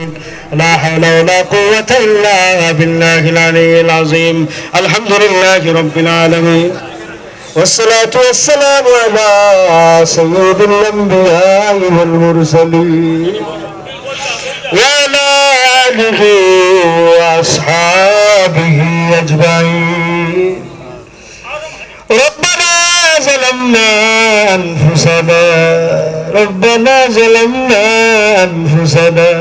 لا حول ولا قوة إلا بالله العلي العظيم. الحمد لله رب العالمين والصلاة والسلام على سيد الأنبياء والمرسلين وعلى آله وأصحابه أجمعين. ربنا ظلمنا أنفسنا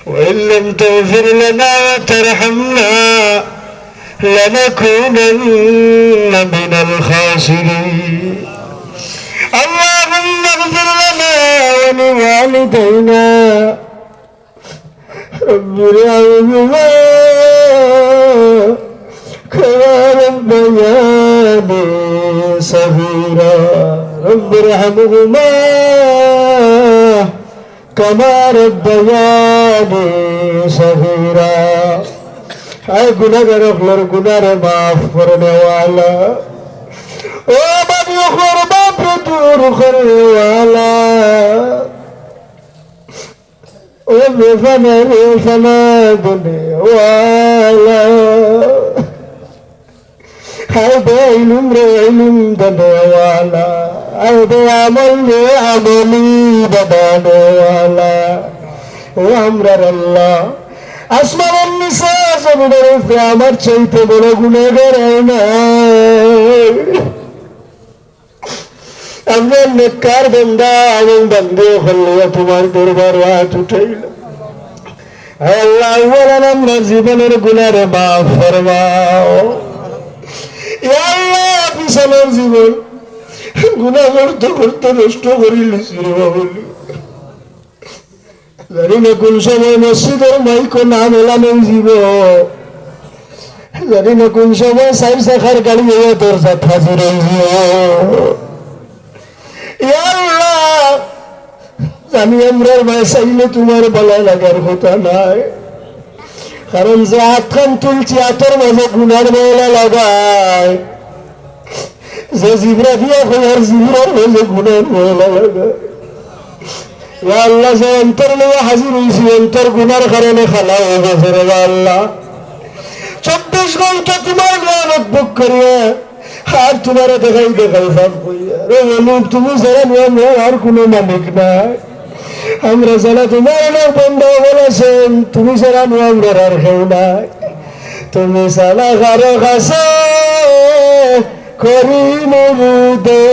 وإن لم تغفر لنا وترحمنا لنكونن من الخاسرين. اللهم اغفر لنا ولوالدينا رب ارحمهما كما ربياني صغيرا رب ارحمهما كما ربياني صغيرا. اے گناہگار اخلر گناہ معاف کرنے والا، او بابی اخلر باپ دور کرنے والا، او بے فنا دنے والا، اے بے علم دنے والا، اے بے عملی دنے والا. ও আমরার আল্লাহ, আসমানের নিচে জমিনের উপরে আমার চাইতে বড় গুনাহগার নাই। আমরা নেককার বান্দা এবং বান্দী হল্লা তোমার দরবার হাত উঠাইলাম। হে আল্লাহ, বলেন আমরা জীবনের গুনাহ মাফ ফরমাও। ইয়া আল্লাহ, পিছনের জীবন গুনাহ করতে করতে নষ্ট করে লিছি রে বাবুলি। জানি না কোন সময় মসজিদের মাইকো নাম এলামেন জীব, জানি না কোন সময় সাইড শাখার গাড়ি তোর হাজির জানি আমরার মায় চাইলে তোমার বলা লাগার কথা নাই, কারণ যে হাতখান তুলছি হাতের মাঝে গুনার ময়লা লাগায়, যে জিবরা দিয়া খোয়ার জিবরার মাঝে গুনার ময়লা লাগায়। আল্লাহ, যে অন্তর নিয়ে হাজির হয়েছি অন্তর গুনার কারণে খালা হয়ে গেছে রে আল্লাহ। 24 ঘন্টা তোমার নিয়ামত ভোগ করিয়া আর তোমার দেখাই ভাব করিয়া রে বলুন, তুমি যারা নিয়ে আর কোনো মালিক নাই। আমরা যারা তোমার বন্ধ বলেছেন, তুমি যারা নিয়ে আমরা আর কেউ নাই। তুমি সালা কারো কাছে করি নবুদে,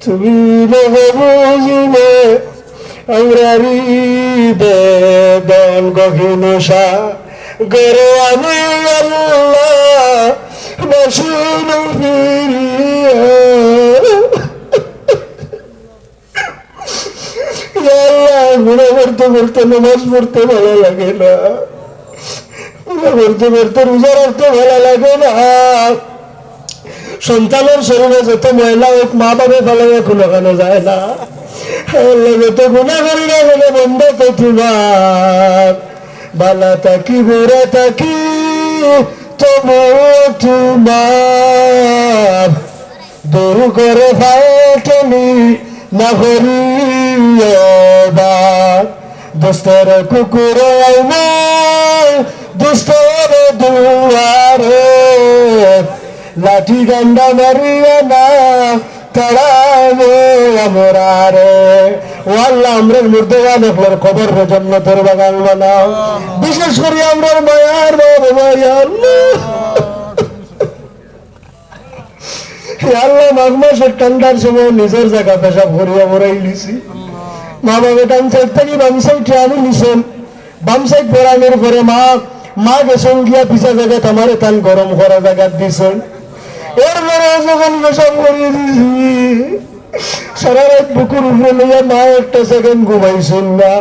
তুমি বুঝিলে আমরা হৃদন গহিনসা গরে আমি আল্লাহ বসুন ফিরিয়া। গুনাহ করতে করতে নামাজ পড়তে ভালো লাগে না, গুনাহ করতে করতে রোজা রাখতে ভালো লাগে না। সন্তানের শরীরে যত ময়লা হোক মা বাবা ফেলে কোনো কেন যায় না। যত গুনাহ করি না কেন বন্ধ তো তোমার বালা থাকি বুড়া থাকি তবু তোমার দূর করে ফাটনি না করি দোস্তের কুকুর আইনে দোস্তের দুয়ারে লাঠি ডান্ডা মারিয়া না তাড়াবে আমরারে। ও আল্লাহ, আমরার মুর্দেগান আপনার কবর জান্নাতের বাগান বানাও। বিশেষ করে আমরার মায়ার বাবা আল্লাহ, মাঘ মাসের ঠান্ডার সময় নিজের জায়গা পেশাব করিয়া মরাই লিছি। মা বাবা ডান সাইড থেকে বাম সাইডে আমি নিছেন, বাম সাইড পড়ানোর পরে মা গেছেন গিয়া পিছা জায়গায় আমার টান গরম করা জায়গা দিছেন। এরপরে যখন পেশাব করিয়ে দিছি, সারা রাত বুকুর উপরে লইয়া মা একটা সেকেন্ড ঘুমাইছেন না।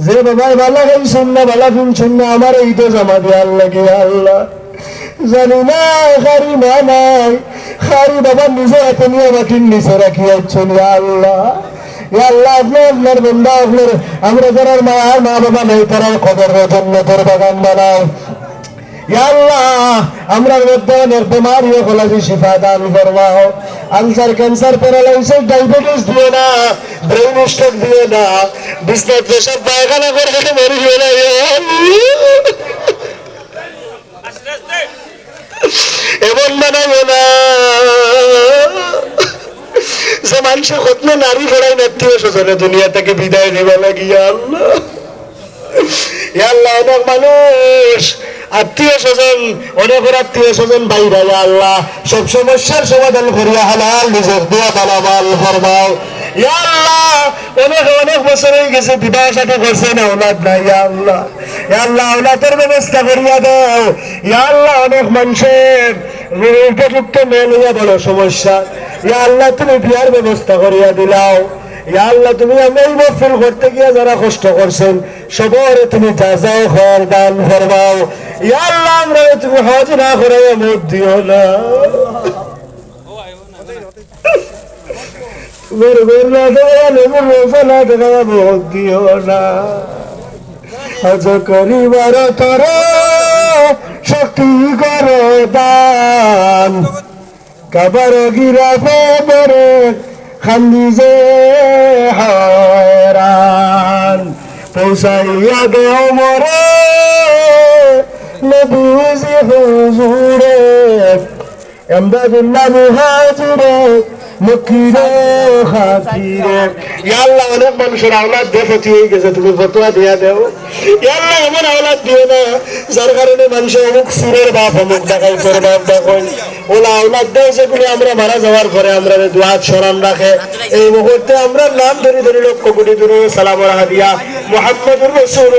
যে বাবাই বালা খাইছেন না, বালা ফিনছেন না, আমার এই তো জামা দিয়ে আল্লাহ গিয়া আল্লাহ জানি না। খারি মা নাই, খারি বাবা নিজে হাতে নিয়ে মাটির নিচে রাখিয়াছেন আল্লাহ। আল্লাহ, আপনার বন্ধা আপনার আমরা যারা মা বাবা নেই তারা কবর জান্নাতের বাগান বানাও। ইয়া আল্লাহ আমরার মধ্যে অনেক বেমারি হলাজি শিফা দান ফরমাও আলসার ক্যান্সার প্যারালাইসিস ডায়াবেটিস দিও না ব্রেন স্ট্রোক দিও না বিছনায় পেশাব পায়খানা করে মরে দিও না এমন বানাবো না যে মানুষের কত নারী ফেরাই আত্মীয় স্বজনে দুনিয়া থেকে বিদায় দিবা লাগিয়া আল্লাহ আল্লাহ অনেক মানুষ আত্মীয় স্বজন অনেকের আত্মীয় স্বজন বাইরে আল্লাহ সব সমস্যার সমাধান করিয়া হালাল নিজের দিয়া বালাবাল ফরমাও ইয়া আল্লাহ অনেক অনেক বছর হয়ে গেছে বিবাহ সাথে করছে না ওলাদ নাই ইয়া আল্লাহ ওলাদের ব্যবস্থা করিয়া দাও ইয়া আল্লাহ অনেক মানুষের উপযুক্ত মেয়ে লইয়া বড় সমস্যা ইয়া আল্লাহ তুমি বিয়ার ব্যবস্থা করিয়া দিলাও ইয়া আল্লাহ তুমি আমি এই মহফিল করতে গিয়া যারা কষ্ট করছেন সবরে তুমি যাও ঘর দান ফরমাও ইয়া আল্লাহ আমরা তুমি হজ না করে মত দিও না হজ করিবার তর শক্তি করো দান কাবার গিরাফে বরে খান্দি যে হয়রান পৌঁছাইয়া দেও মরে নবীজি হুজুরে এমদাদুল্লাহ মুহাজিরে মক্কিরে খাতিরে ইয়া আল্লাহ অনেক মানুষের আওলাদ বেফতি হয়ে গেছে তুমি ফতোয়া দিয়া দেও ইয়া আল্লাহ এমন আওলাদ দিও না যার কারণে মানুষের অমুক সুরের বাপ অমুক ডাকাইতের বাপ ডাকন ওলা আওলাদ দেয় যেগুলি আমরা মারা যাওয়ার পরে আমরা দুয়াত স্মরণ রাখে এই মুহূর্তে আমরা নাম ধরে ধরে লক্ষ কোটি দূরে সালাম হাদিয়া মুহাম্মদুর রাসূল